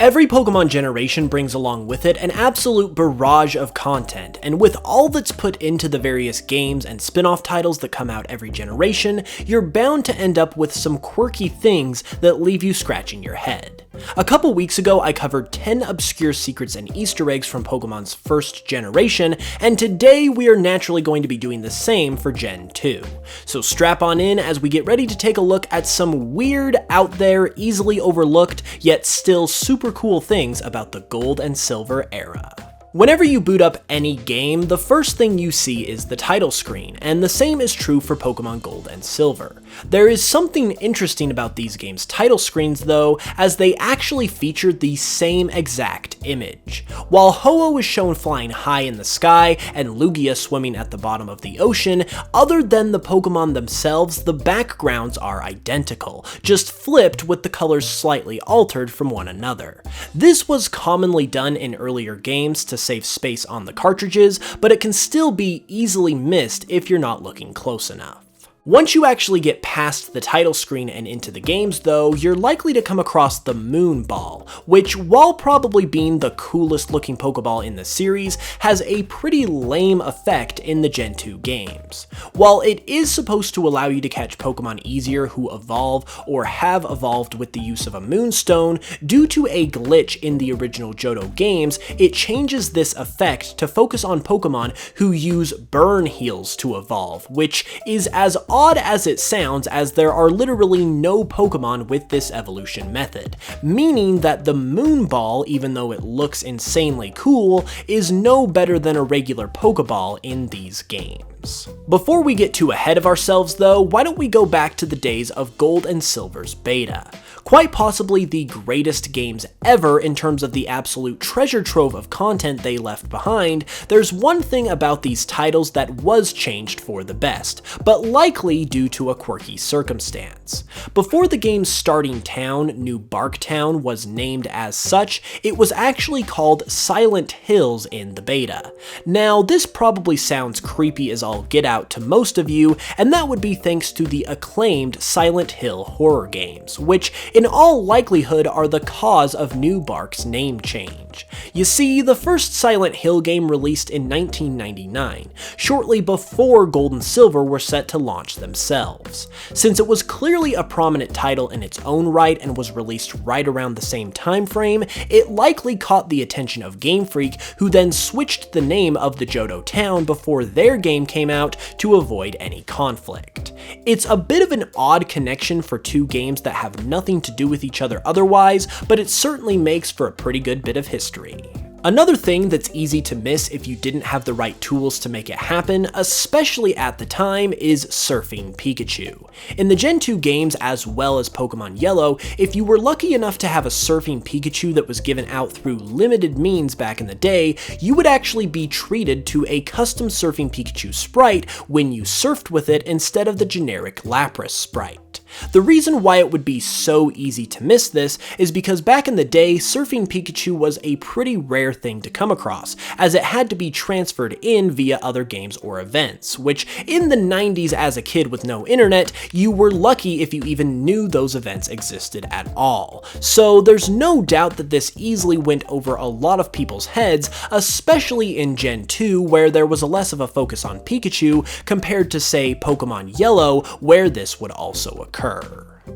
Every Pokemon generation brings along with it an absolute barrage of content, and with all that's put into the various games and spin-off titles that come out every generation, you're bound to end up with some quirky things that leave you scratching your head. A couple weeks ago, I covered 10 obscure secrets and Easter eggs from Pokemon's first generation, and today we are naturally going to be doing the same for Gen 2. So strap on in as we get ready to take a look at some weird, out there, easily overlooked, yet still super cool things about the Gold and Silver era. Whenever you boot up any game, the first thing you see is the title screen, and the same is true for Pokemon Gold and Silver. There is something interesting about these games' title screens though, as they actually feature the same exact image. While Ho-Oh is shown flying high in the sky and Lugia swimming at the bottom of the ocean, other than the Pokemon themselves, the backgrounds are identical, just flipped with the colors slightly altered from one another. This was commonly done in earlier games to save space on the cartridges, but it can still be easily missed if you're not looking close enough. Once you actually get past the title screen and into the games though, you're likely to come across the Moonball, which, while probably being the coolest looking Pokeball in the series, has a pretty lame effect in the Gen 2 games. While it is supposed to allow you to catch Pokemon easier who evolve or have evolved with the use of a Moonstone, due to a glitch in the original Johto games, it changes this effect to focus on Pokemon who use burn heals to evolve, which is as odd as it sounds, as there are literally no Pokemon with this evolution method, meaning that the Moonball, even though it looks insanely cool, is no better than a regular Pokeball in these games. Before we get too ahead of ourselves though, why don't we go back to the days of Gold and Silver's beta. Quite possibly the greatest games ever in terms of the absolute treasure trove of content they left behind, there's one thing about these titles that was changed for the best, but likely due to a quirky circumstance. Before the game's starting town, New Barktown, was named as such, it was actually called Silent Hills in the beta. Now, this probably sounds creepy as all get out to most of you, and that would be thanks to the acclaimed Silent Hill horror games, which in all likelihood are the cause of New Bark's name change. You see, the first Silent Hill game released in 1999, shortly before Gold and Silver were set to launch themselves. Since it was clearly a prominent title in its own right and was released right around the same time frame, it likely caught the attention of Game Freak, who then switched the name of the Johto town before their game came out to avoid any conflict. It's a bit of an odd connection for two games that have nothing to do with each other otherwise, but it certainly makes for a pretty good bit of history. Another thing that's easy to miss if you didn't have the right tools to make it happen, especially at the time, is Surfing Pikachu. In the Gen 2 games as well as Pokemon Yellow, if you were lucky enough to have a Surfing Pikachu that was given out through limited means back in the day, you would actually be treated to a custom Surfing Pikachu sprite when you surfed with it instead of the generic Lapras sprite. The reason why it would be so easy to miss this is because back in the day, Surfing Pikachu was a pretty rare thing to come across, as it had to be transferred in via other games or events, which in the 90s as a kid with no internet, you were lucky if you even knew those events existed at all. So there's no doubt that this easily went over a lot of people's heads, especially in Gen 2 where there was less of a focus on Pikachu compared to say Pokemon Yellow where this would also occur.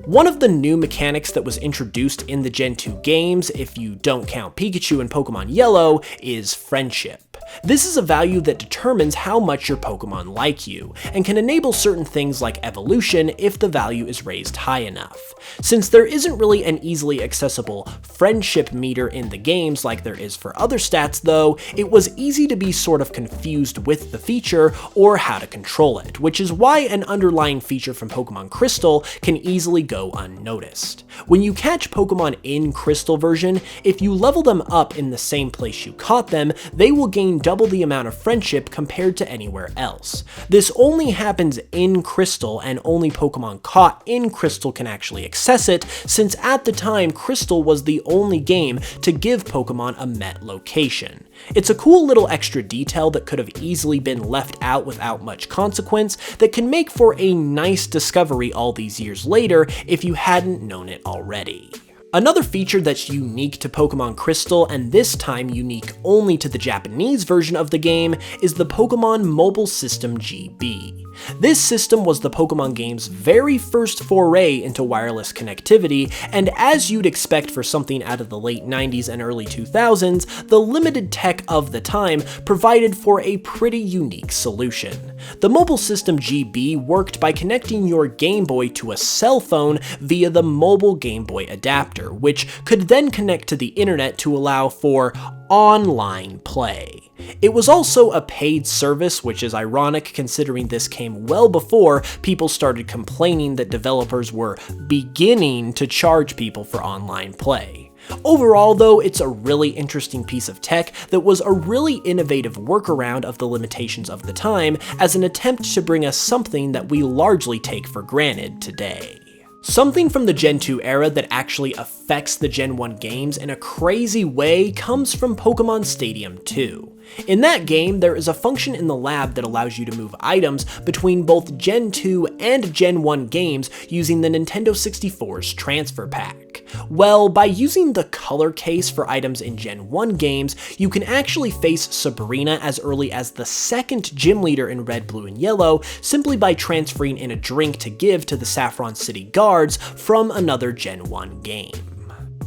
One of the new mechanics that was introduced in the Gen 2 games, if you don't count Pikachu and Pokemon Yellow, is friendship. This is a value that determines how much your Pokemon like you, and can enable certain things like evolution if the value is raised high enough. Since there isn't really an easily accessible friendship meter in the games like there is for other stats though, it was easy to be sort of confused with the feature or how to control it, which is why an underlying feature from Pokemon Crystal can easily go unnoticed. When you catch Pokemon in Crystal version, if you level them up in the same place you caught them, they will gain between double the amount of friendship compared to anywhere else. This only happens in Crystal, and only Pokemon caught in Crystal can actually access it, since at the time Crystal was the only game to give Pokemon a met location. It's a cool little extra detail that could have easily been left out without much consequence that can make for a nice discovery all these years later if you hadn't known it already. Another feature that's unique to Pokemon Crystal, and this time unique only to the Japanese version of the game, is the Pokemon Mobile System GB. This system was the Pokemon game's very first foray into wireless connectivity, and as you'd expect for something out of the late 90s and early 2000s, the limited tech of the time provided for a pretty unique solution. The Mobile System GB worked by connecting your Game Boy to a cell phone via the mobile Game Boy adapter, which could then connect to the internet to allow for online play. It was also a paid service, which is ironic considering this came well before people started complaining that developers were beginning to charge people for online play. Overall though, it's a really interesting piece of tech that was a really innovative workaround of the limitations of the time as an attempt to bring us something that we largely take for granted today. Something from the Gen 2 era that actually affects the Gen 1 games in a crazy way comes from Pokemon Stadium 2. In that game, there is a function in the lab that allows you to move items between both Gen 2 and Gen 1 games using the Nintendo 64's transfer pack. Well, by using the color case for items in Gen 1 games, you can actually face Sabrina as early as the second gym leader in Red, Blue, and Yellow simply by transferring in a drink to give to the Saffron City guards from another Gen 1 game.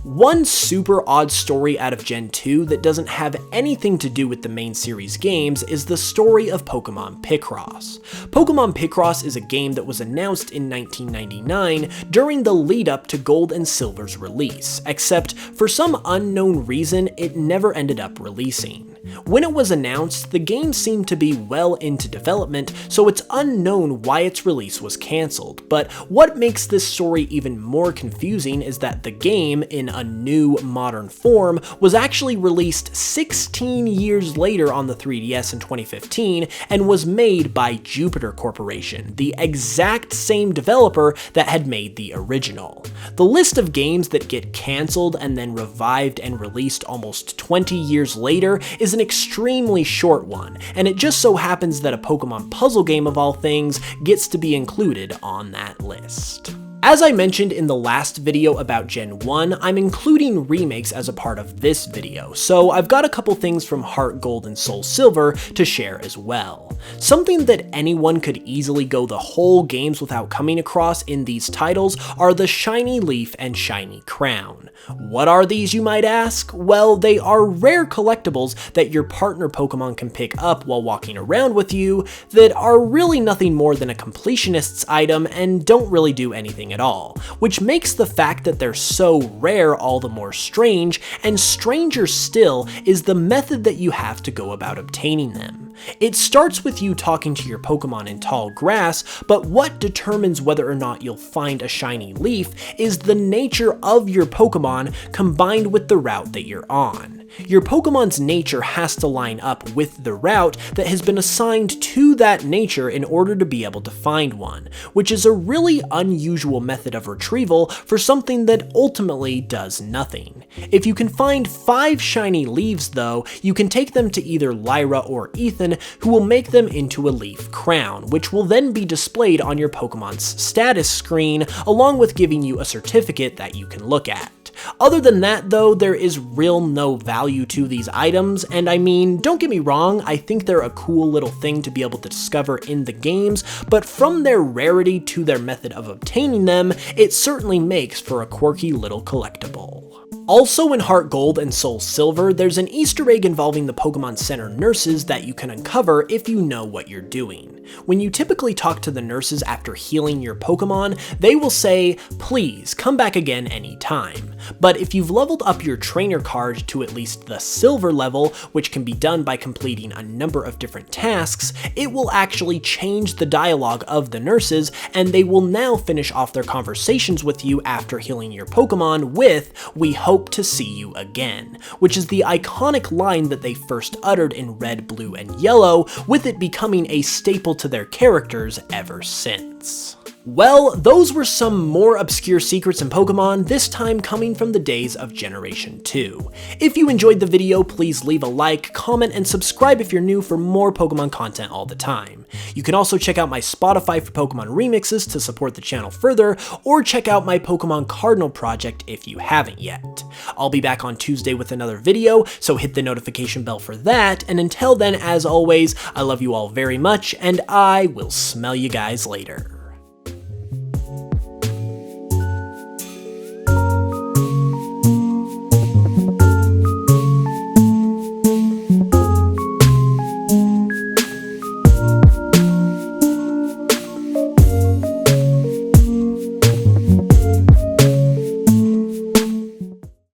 One super odd story out of Gen 2 that doesn't have anything to do with the main series games is the story of Pokemon Picross. Pokemon Picross is a game that was announced in 1999 during the lead up to Gold and Silver's release, except for some unknown reason it never ended up releasing. When it was announced, the game seemed to be well into development, so it's unknown why its release was cancelled, but what makes this story even more confusing is that the game, in a new, modern form, was actually released 16 years later on the 3DS in 2015 and was made by Jupiter Corporation, the exact same developer that had made the original. The list of games that get cancelled and then revived and released almost 20 years later is an extremely short one, and it just so happens that a Pokemon puzzle game of all things gets to be included on that list. As I mentioned in the last video about Gen 1, I'm including remakes as a part of this video, so I've got a couple things from Heart Gold and Soul Silver to share as well. Something that anyone could easily go the whole games without coming across in these titles are the Shiny Leaf and Shiny Crown. What are these, you might ask? Well, they are rare collectibles that your partner Pokemon can pick up while walking around with you that are really nothing more than a completionist's item and don't really do anything at all, which makes the fact that they're so rare all the more strange, and stranger still is the method that you have to go about obtaining them. It starts with you talking to your Pokemon in tall grass, but what determines whether or not you'll find a shiny leaf is the nature of your Pokemon combined with the route that you're on. Your Pokemon's nature has to line up with the route that has been assigned to that nature in order to be able to find one, which is a really unusual method of retrieval for something that ultimately does nothing. If you can find 5 shiny leaves though, you can take them to either Lyra or Ethan, who will make them into a leaf crown, which will then be displayed on your Pokemon's status screen, along with giving you a certificate that you can look at. Other than that though, there is real no value to these items, and I mean, don't get me wrong, I think they're a cool little thing to be able to discover in the games, but from their rarity to their method of obtaining them, it certainly makes for a quirky little collectible. Also in Heart Gold and Soul Silver, there's an Easter egg involving the Pokemon Center nurses that you can uncover if you know what you're doing. When you typically talk to the nurses after healing your Pokemon, they will say, "Please, come back again anytime." But if you've leveled up your trainer card to at least the silver level, which can be done by completing a number of different tasks, it will actually change the dialogue of the nurses, and they will now finish off their conversations with you after healing your Pokemon with, "We hope to see you again, which is the iconic line that they first uttered in Red, Blue, and Yellow, with it becoming a staple to their characters ever since. Well, those were some more obscure secrets in Pokemon, this time coming from the days of Generation 2. If you enjoyed the video, please leave a like, comment, and subscribe if you're new for more Pokemon content all the time. You can also check out my Spotify for Pokemon remixes to support the channel further, or check out my Pokemon Cardinal project if you haven't yet. I'll be back on Tuesday with another video, so hit the notification bell for that, and until then, as always, I love you all very much, and I will smell you guys later.